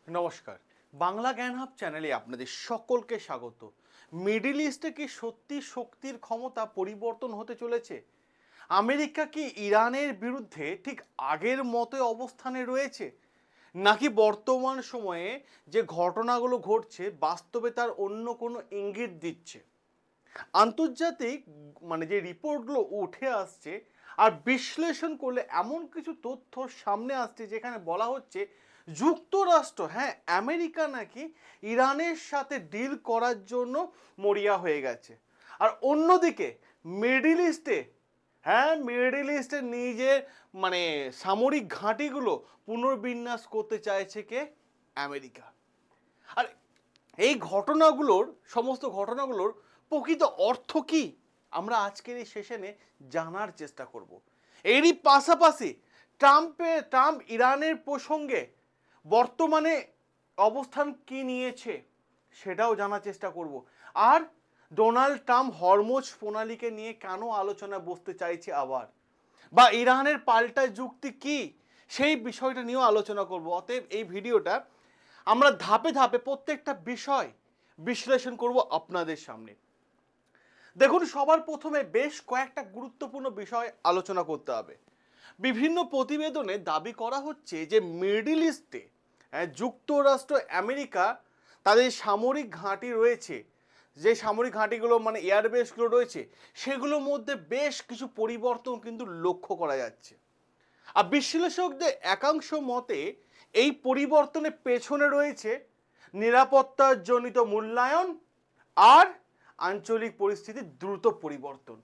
নমস্কার। বাংলা জ্ঞান হাব চ্যানেলে আপনাদের সকলকে স্বাগত। মিডল ইস্টে কি সত্যি শক্তির ক্ষমতা পরিবর্তন হতে চলেছে? আমেরিকা কি ইরানের বিরুদ্ধে ঠিক আগের মতো অবস্থানে রয়েছে, নাকি বর্তমান সময়ে যে ঘটনাগুলো ঘটছে বাস্তবে তার অন্য কোনো ইঙ্গিত দিচ্ছে? আন্তর্জাতিক যে রিপোর্টগুলো উঠে আসছে আর বিশ্লেষণ করলে এমন কিছু তথ্য সামনে আসছে যেখানে বলা হচ্ছে যুক্তরাষ্ট্র, হ্যাঁ আমেরিকা নাকি ইরানের সাথে ডিল করার জন্য মরিয়া হয়ে গেছে। আর অন্যদিকে মিডল ইস্টে, হ্যাঁ মিডল ইস্টে নিজের সামরিক ঘাঁটিগুলো পুনর্বিন্যাস করতে চাইছে কে? আমেরিকা। আর এই সমস্ত ঘটনাগুলোর প্রকৃত অর্থ কি আমরা আজকের এই সেশনে জানার চেষ্টা করব। এরই পাশাপাশি ট্রাম্প ইরানের প্রসঙ্গে বর্তমানে অবস্থান কি নিয়েছে সেটাও জানার চেষ্টা করব। আর ডোনাল্ড ট্রাম্প হরমুজ প্রণালীকে নিয়ে কেন আলোচনা বসতে চাইছে আবার, বা ইরানের পাল্টা যুক্তি কি সেই বিষয়টা নিয়েও আলোচনা করব। অতএব এই ভিডিওটা আমরা ধাপে ধাপে প্রত্যেকটা বিষয় বিশ্লেষণ করব আপনাদের সামনে। দেখুন, সবার প্রথমে বেশ কয়েকটা গুরুত্বপূর্ণ বিষয় আলোচনা করতে হবে। বিভিন্ন প্রতিবেদনে দাবি করা হচ্ছে যে মিডল ইস্টে যুক্তরাষ্ট্র আমেরিকা তাদের সামরিক ঘাঁটি রয়েছে, যে সামরিক ঘাঁটিগুলো এয়ারবেসগুলো রয়েছে, সেগুলোর মধ্যে বেশ কিছু পরিবর্তন কিন্তু লক্ষ্য করা যাচ্ছে। আর বিশ্লেষকদের একাংশ মতে এই পরিবর্তনের পেছনে রয়েছে নিরাপত্তাজনিত মূল্যায়ন আর আঞ্চলিক পরিস্থিতির দ্রুত পরিবর্তন।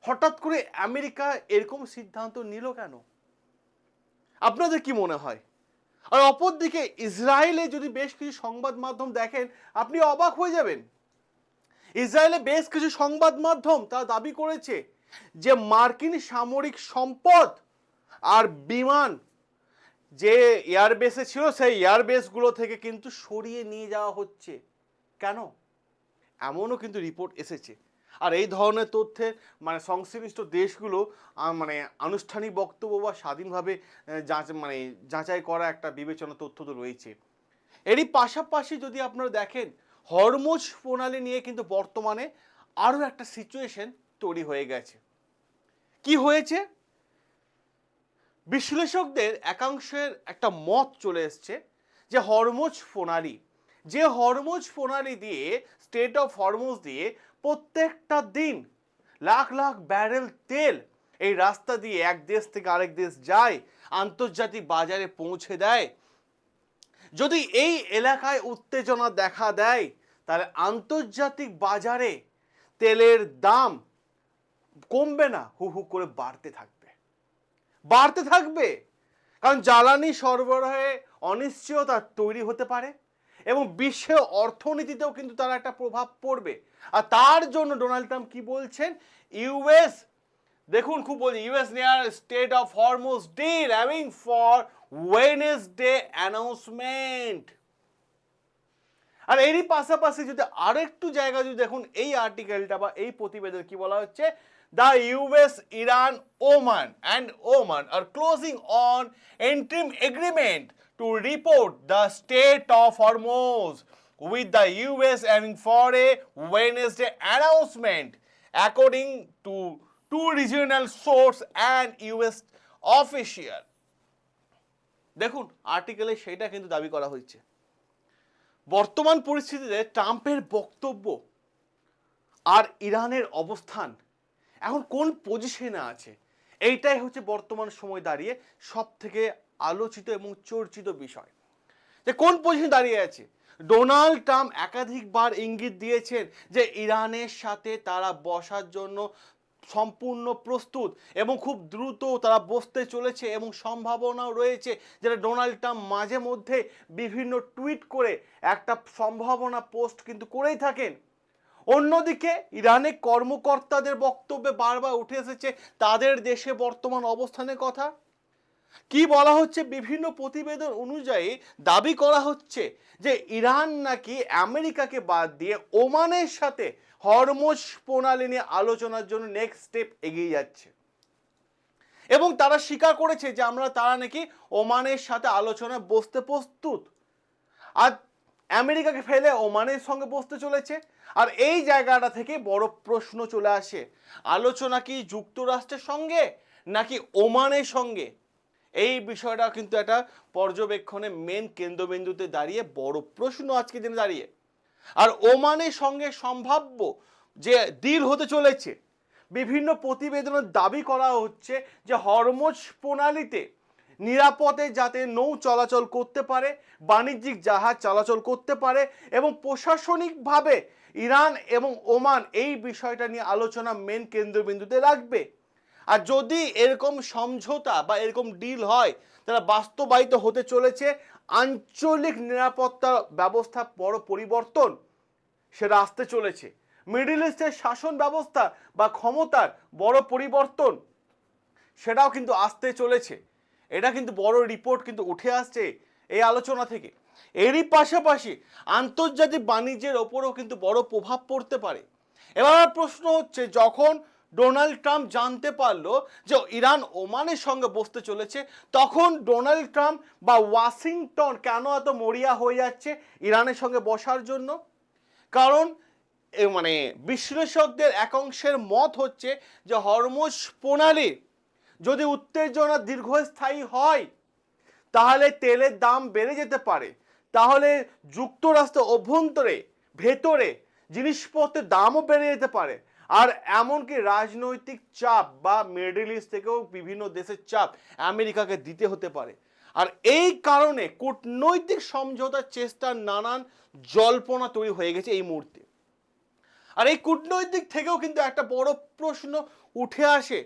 হঠাৎ করে আমেরিকা এরকম সিদ্ধান্ত নিল কেন, আপনাদের কি মনে হয়? আর অপরদিকে ইসরায়েলে যদি বেশ কিছু সংবাদ মাধ্যম দেখেন, আপনি অবাক হয়ে যাবেন। ইসরায়েলে বেশ কিছু সংবাদ মাধ্যম তারা দাবি করেছে যে মার্কিন সামরিক সম্পদ আর বিমান যে এয়ারবেসে ছিল সেই এয়ারবেসগুলো থেকে কিন্তু সরিয়ে নিয়ে যাওয়া হচ্ছে। কেন? এমনও কিন্তু রিপোর্ট এসেছে। আর এই ধরনের তথ্যের সংশ্লিষ্ট দেশগুলো আনুষ্ঠানিক বক্তব্য বা স্বাধীনভাবে যাচাই করা একটা বিবেচনা তথ্য তো রয়েছে। এরই পাশাপাশি যদি আপনারা দেখেন, হরমুজ প্রণালী নিয়ে কিন্তু বর্তমানে আরও একটা সিচুয়েশন তৈরি হয়ে গেছে। কি হয়েছে? বিশ্লেষকদের একাংশের একটা মত চলে এসছে যে হরমুজ প্রণালী দিয়ে, স্টেট অফ হরমুজ দিয়ে প্রত্যেকটা দিন লাখ লাখ ব্যারেল তেল এই রাস্তা দিয়ে এক দেশ থেকে আরেক দেশ যায়, আন্তর্জাতিক বাজারে পৌঁছে দেয়। যদি এই এলাকায় উত্তেজনা দেখা দেয়, তাহলে আন্তর্জাতিক বাজারে তেলের দাম কমবে না, হু হু করে বাড়তে থাকবে। কারণ জ্বালানি সরবরাহে অনিশ্চয়তা তৈরি হতে পারে এবং বিশ্বের অর্থনীতিতেও কিন্তু তার একটা প্রভাব পড়বে। আর তার জন্য ডোনাল্ড ট্রাম্প কি বলছেন? ইউএস, দেখুন খুব বলছি, US near state of Hormuz deal aiming for Wednesday announcement. আর এরই পাশাপাশি যদি আরেকটু জায়গা যদি দেখুন, এই আর্টিকেলটা বা এই প্রতিবেদন কি বলা হচ্ছে, the US, Iran, Oman are closing on interim agreement to report the state of Hormuz, with the US aiming for a Wednesday announcement, according to two regional source and US official. দেখুন আর্টিকেলে সেটা কিন্তু দাবি করা হয়েছে। বর্তমান পরিস্থিতিতে ট্রাম্পের বক্তব্য আর ইরানের অবস্থান এখন কোন পজিশনে আছে, এইটাই হচ্ছে বর্তমান সময় দাঁড়িয়ে সব থেকে আলোচিত এবং চর্চিত বিষয়, যে কোন পজিশনে দাঁড়িয়ে আছে। ডোনাল্ড ট্রাম্প একাধিকবার ইঙ্গিত দিয়েছেন যে ইরানের সাথে তারা বসার জন্য সম্পূর্ণ প্রস্তুত এবং খুব দ্রুত তারা বসতে চলেছে, এবং সম্ভাবনাও রয়েছে যেটা ডোনাল্ড ট্রাম্প মাঝে মধ্যে বিভিন্ন টুইট করে একটা সম্ভাবনা পোস্ট কিন্তু করেই থাকেন। অন্যদিকে ইরানের কর্মকর্তাদের বক্তব্যে বারবার উঠে এসেছে তাদের দেশে বর্তমান অবস্থানের কথা। কি বলা হচ্ছে? বিভিন্ন প্রতিবেদন অনুযায়ী দাবি করা হচ্ছে যে ইরান নাকি আমেরিকাকে বাদ দিয়ে ওমানের সাথে হরমুজ প্রণালী নিয়ে আলোচনার জন্য নেক্সট স্টেপ এগিয়ে যাচ্ছে, এবং তারা স্বীকার করেছে যে তারা নাকি ওমানের সাথে আলোচনায় বসতে প্রস্তুত। আর আমেরিকাকে ফেলে ওমানের সঙ্গে বসতে চলেছে। আর এই জায়গাটা থেকে বড় প্রশ্ন চলে আসে, আলোচনা কি যুক্তরাষ্ট্রের সঙ্গে নাকি ওমানের সঙ্গে? এই বিষয়টা কিন্তু একটা পর্যবেক্ষণে মেন কেন্দ্রবিন্দুতে দাঁড়িয়ে বড় প্রশ্ন আজকে দিনে দাঁড়িয়ে। আর ওমানের সঙ্গে সম্ভাব্য যে ডিল হতে চলেছে, বিভিন্ন প্রতিবেদনের দাবি করা হচ্ছে যে হরমুজ প্রণালীতে নিরাপদে যাতে নৌ চলাচল করতে পারে, বাণিজ্যিক জাহাজ চলাচল করতে পারে, এবং প্রশাসনিকভাবে ইরান এবং ওমান এই বিষয়টা নিয়ে আলোচনা মেন কেন্দ্রবিন্দুতে রাখবে। আর যদি এরকম সমঝোতা বা এরকম ডিল হয়, তারা বাস্তবায়িত হতে চলেছে আঞ্চলিক নিরাপত্তা ব্যবস্থা বড় পরিবর্তন সেটা আসতে চলেছে। মিডল ইস্টের শাসন ব্যবস্থা বা ক্ষমতার বড় পরিবর্তন সেটাও কিন্তু আসতে চলেছে। এটা কিন্তু বড় রিপোর্ট কিন্তু উঠে আসছে এই আলোচনা থেকে। এরই পাশাপাশি আন্তর্জাতিক বাণিজ্যের ওপরও কিন্তু বড় প্রভাব পড়তে পারে। এবার প্রশ্ন হচ্ছে, যখন ডোনাল্ড ট্রাম্প জানতে পারলো যে ইরান ওমানের সঙ্গে বসতে চলেছে, তখন ডোনাল্ড ট্রাম্প বা ওয়াশিংটন কেন এত মরিয়া হয়ে যাচ্ছে ইরানের সঙ্গে বসার জন্য? কারণ মানে বিশ্লেষকদের একাংশের মত হচ্ছে যে হরমুজ প্রণালী যদি উত্তেজনা দীর্ঘস্থায়ী হয়, তাহলে তেলের দাম বেড়ে যেতে পারে, তাহলে যুক্তরাষ্ট্র অভ্যন্তরে ভেতরে জিনিসপত্রের দামও বেড়ে যেতে পারে। আর এমনকি রাজনৈতিক চাপ বা মিডল ইস্ট থেকেও বিভিন্ন দেশের চাপ আমেরিকাকে দিতে হতে পারে। আর এই কারণে কূটনৈতিক সমঝোতার চেষ্টার নানান জল্পনা তৈরি হয়ে গেছে এই মুহূর্তে। আর এই কূটনৈতিক থেকেও কিন্তু একটা বড় প্রশ্ন উঠে আসে,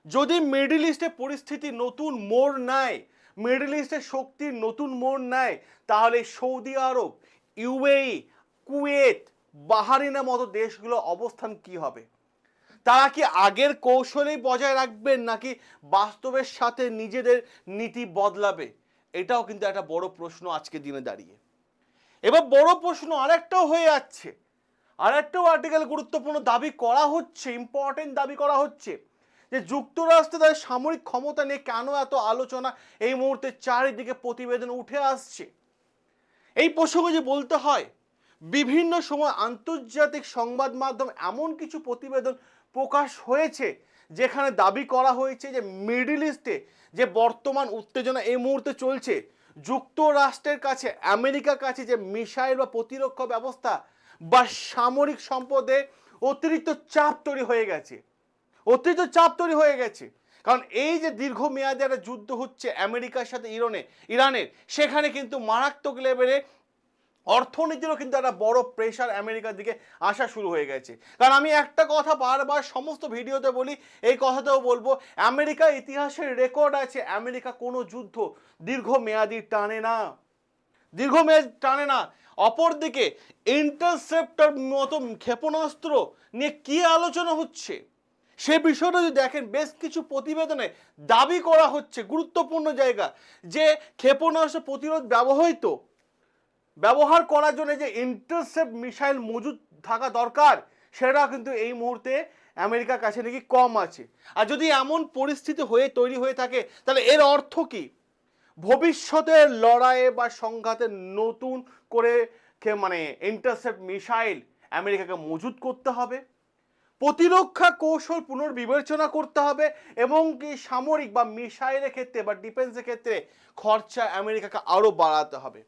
যদি মিডল ইস্টের পরিস্থিতি নতুন মোড় নেয়, মিডল ইস্টের শক্তির নতুন মোড় নেয়, তাহলে সৌদি আরব, ইউএই, কুয়েত, বাহারিনের মতো দেশগুলো অবস্থান কি হবে? তারা কি আগের কৌশলেই বজায় রাখবেন নাকি বাস্তবের সাথে নিজেদের নীতি বদলাবে? এটাও কিন্তু একটা বড় প্রশ্ন আজকে দিনে দাঁড়িয়ে। এবার বড় প্রশ্ন আরেকটাও হয়ে যাচ্ছে, আরেকটাও আর্টিকেল গুরুত্বপূর্ণ দাবি করা হচ্ছে, ইম্পর্টেন্ট দাবি করা হচ্ছে যে যুক্তরাষ্ট্র তাদের সামরিক ক্ষমতা নিয়ে কেন এত আলোচনা এই মুহূর্তে চারিদিকে প্রতিবেদন উঠে আসছে। এই প্রসঙ্গে যে বলতে হয়, বিভিন্ন সময় আন্তর্জাতিক সংবাদ মাধ্যম এমন কিছু প্রতিবেদন প্রকাশ হয়েছে যেখানে দাবি করা হয়েছে যে মিডল ইস্টে যে বর্তমান উত্তেজনা এই মুহূর্তে চলছে, যুক্তরাষ্ট্রের কাছে, আমেরিকার কাছে যে মিসাইল বা প্রতিরক্ষা ব্যবস্থা বা সামরিক সম্পদে অতিরিক্ত চাপ তৈরি হয়ে গেছে, অতিরিক্ত চাপ তৈরি হয়ে গেছে। কারণ এই যে দীর্ঘমেয়াদী একটা যুদ্ধ হচ্ছে আমেরিকার সাথে ইরানের, সেখানে কিন্তু মারাত্মক লেভেলে অর্থনীতিরও কিন্তু একটা বড় প্রেশার আমেরিকার দিকে আসা শুরু হয়ে গেছে। কারণ আমি একটা কথা বারবার সমস্ত ভিডিওতে বলি, এই কথাটাও বলবো, আমেরিকার ইতিহাসের রেকর্ড আছে, আমেরিকা কোনো যুদ্ধ দীর্ঘমেয়াদী টানে না, দীর্ঘমেয়াদী টানে না। অপরদিকে ইন্টারসেপ্টর মতো ক্ষেপণাস্ত্র নিয়ে কি আলোচনা হচ্ছে সে বিষয়টা যদি দেখেন, বেশ কিছু প্রতিবেদনে দাবি করা হচ্ছে গুরুত্বপূর্ণ জায়গা যে ক্ষেপণাস্ত্র প্রতিরোধ ব্যবহার করার জন্য যে ইন্টারসেপ্ট মিসাইল মজুদ থাকা দরকার, সেটা কিন্তু এই মুহূর্তে আমেরিকার কাছে নাকি কম আছে। আর যদি এমন পরিস্থিতি তৈরি হয়ে থাকে, তাহলে এর অর্থ কি? ভবিষ্যতের লড়াইয়ে বা সংঘাতে নতুন করে মানে ইন্টারসেপ্ট মিসাইল আমেরিকাকে মজুদ করতে হবে, প্রতিরক্ষা কৌশল পুনর্বিবেচনা করতে হবে, এবং কি সামরিক বা মিসাইলের ক্ষেত্রে বা ডিফেন্সের ক্ষেত্রে খরচা আমেরিকাকে আরও বাড়াতে হবে।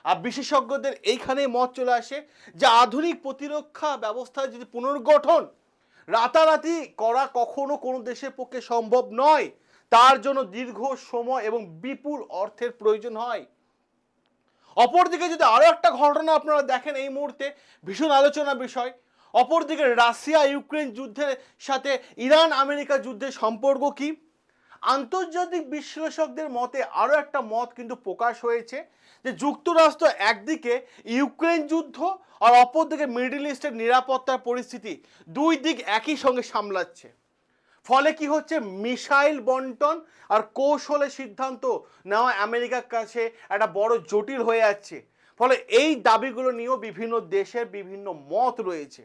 আর বিশেষজ্ঞদের এইখানেই মত চলে আসে যে আধুনিক প্রতিরক্ষা ব্যবস্থার যদি পুনর্গঠন রাতারাতি করা কখনো কোনো দেশের পক্ষে সম্ভব নয়, তার জন্য দীর্ঘ সময় এবং বিপুল অর্থের প্রয়োজন হয়। অপরদিকে যদি আরো একটা ঘটনা আপনারা দেখেন এই মুহূর্তে ভীষণ আলোচনার বিষয়, অপরদিকে রাশিয়া ইউক্রেন যুদ্ধের সাথে ইরান আমেরিকা যুদ্ধের সম্পর্ক কি? আন্তর্জাতিক বিশ্লেষকদের মতে আরো একটা মত কিন্তু প্রকাশ হয়েছে যে যুক্তরাষ্ট্র একদিকে ইউক্রেন যুদ্ধ আর অপরদিকে মিডল ইস্টের নিরাপত্তার পরিস্থিতি দুই দিক একই সঙ্গে সামলাচ্ছে। ফলে কি হচ্ছে, মিসাইল বন্টন আর কৌশলের সিদ্ধান্ত নেওয়া আমেরিকার কাছে একটা বড় জটিল হয়ে যাচ্ছে। ফলে এই দাবিগুলো নিয়েও বিভিন্ন দেশের বিভিন্ন মত রয়েছে।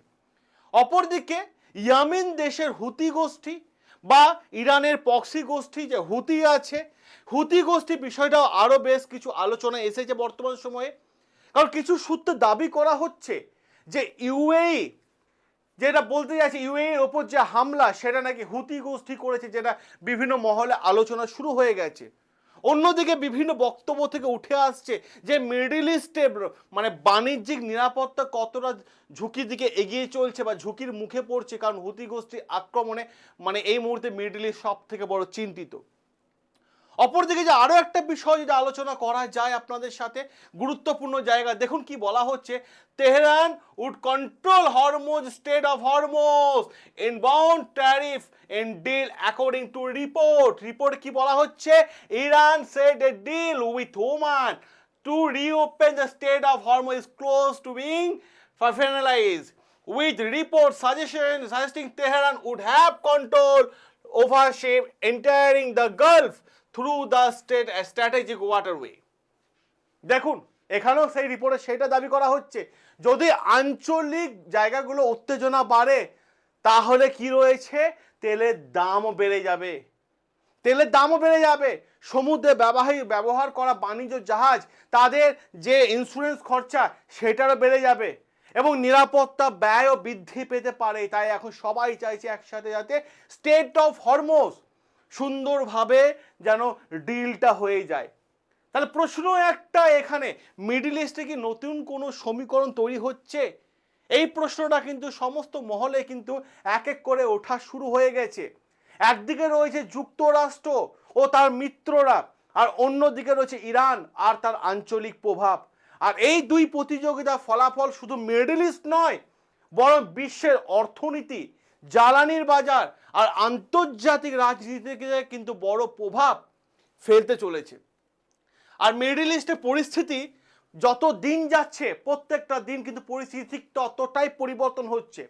অপরদিকে ইয়েমেন দেশের হুতি গোষ্ঠী বা ইরানের পক্সি গোষ্ঠী যে হুতি আছে, হুতি গোষ্ঠী বিষয়টাও আরও বেশ কিছু আলোচনা এসেছে বর্তমান সময়ে। কারণ কিছু সূত্রে দাবি করা হচ্ছে যে ইউএই, যেটা বলতে যাচ্ছে ইউএই এর ওপর যে হামলা সেটা নাকি হুতি গোষ্ঠী করেছে, যেটা বিভিন্ন মহলে আলোচনা শুরু হয়ে গেছে। অন্যদিকে বিভিন্ন বক্তব্য থেকে উঠে আসছে যে মিডল ইস্টে মানে বাণিজ্যিক নিরাপত্তা কতটা ঝুঁকির দিকে এগিয়ে চলছে বা ঝুঁকির মুখে পড়ছে, কারণ হুতি গোষ্ঠীর আক্রমণে মানে এই মুহূর্তে মিডল ইস্ট সব থেকে বড় চিন্তিত। অপরদিকে যে আরো একটা বিষয় যদি আলোচনা করা যায় আপনাদের সাথে, গুরুত্বপূর্ণ জায়গা দেখুন কি বলা হচ্ছে, Tehran would control Hormuz strait of Hormuz inbound tariff and deal according to report কি বলা হচ্ছে, Iran said a deal with Oman to reopen the strait of Hormuz is close to being finalized, with report suggesting Tehran would have control over ship entering the Gulf through the state strategic waterway. দেখুন এখানেও সেই রিপোর্টে সেটা দাবি করা হচ্ছে, যদি আঞ্চলিক জায়গাগুলো উত্তেজনা বাড়ে তাহলে কি রয়েছে, তেলের দামও বেড়ে যাবে, সমুদ্রে ব্যবহার করা বাণিজ্য জাহাজ তাদের যে ইন্স্যুরেন্স খরচা সেটারও বেড়ে যাবে এবং নিরাপত্তা ব্যয়ও বৃদ্ধি পেতে পারে। তাই এখন সবাই চাইছে একসাথে যাতে স্টেট অফ হরমোজ সুন্দরভাবে যেন ডিলটা হয়ে যায়। তাহলে প্রশ্ন একটা, এখানে মিডল ইস্টে কি নতুন কোনো সমীকরণ তৈরি হচ্ছে? এই প্রশ্নটা কিন্তু সমস্ত মহলে কিন্তু এক এক করে ওঠা শুরু হয়ে গেছে। একদিকে রয়েছে যুক্তরাষ্ট্র ও তার মিত্ররা, আর অন্যদিকে রয়েছে ইরান আর তার আঞ্চলিক প্রভাব। আর এই দুই প্রতিযোগিতার ফলাফল শুধু মিডল ইস্ট নয়, বরং বিশ্বের অর্থনীতি, জ্বালানির বাজার আর আন্তর্জাতিক রাজনীতিতে কিন্তু বড় প্রভাব ফেলতে চলেছে। আর মিডল ইস্টের পরিস্থিতি যত দিন যাচ্ছে প্রত্যেকটা দিন কিন্তু পরিস্থিতি ঠিক ততটাই পরিবর্তন হচ্ছে।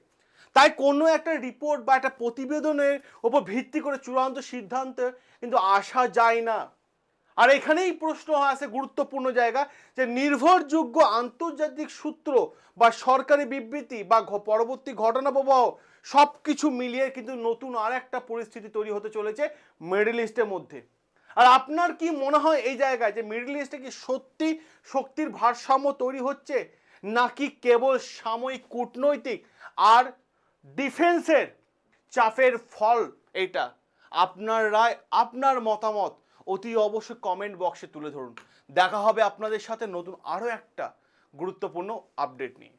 তাই কোনো একটা রিপোর্ট বা একটা প্রতিবেদনের উপর ভিত্তি করে চূড়ান্ত সিদ্ধান্তে কিন্তু আসা যায় না। আর এখানেই প্রশ্ন আসে গুরুত্বপূর্ণ জায়গা, যে নির্ভরযোগ্য আন্তর্জাতিক সূত্র বা সরকারি বিবৃতি বা পরবর্তী ঘটনা প্রবাহ সব কিছু মিলিয়ে কিন্তু নতুন আর একটা পরিস্থিতি তৈরি হতে চলেছে মিডল ইস্টের মধ্যে। আর আপনার কি মনে হয় এই জায়গায় যে মিডল ইস্টে কি সত্যি শক্তির ভারসাম্য তৈরি হচ্ছে, নাকি কেবল সাময়িক কূটনৈতিক আর ডিফেন্সের চাপের ফল এটা? আপনার রায়, আপনার মতামত অতি অবশ্যই কমেন্ট বক্সে তুলে ধরুন। দেখা হবে আপনাদের সাথে নতুন আরও একটা গুরুত্বপূর্ণ আপডেট নিয়ে।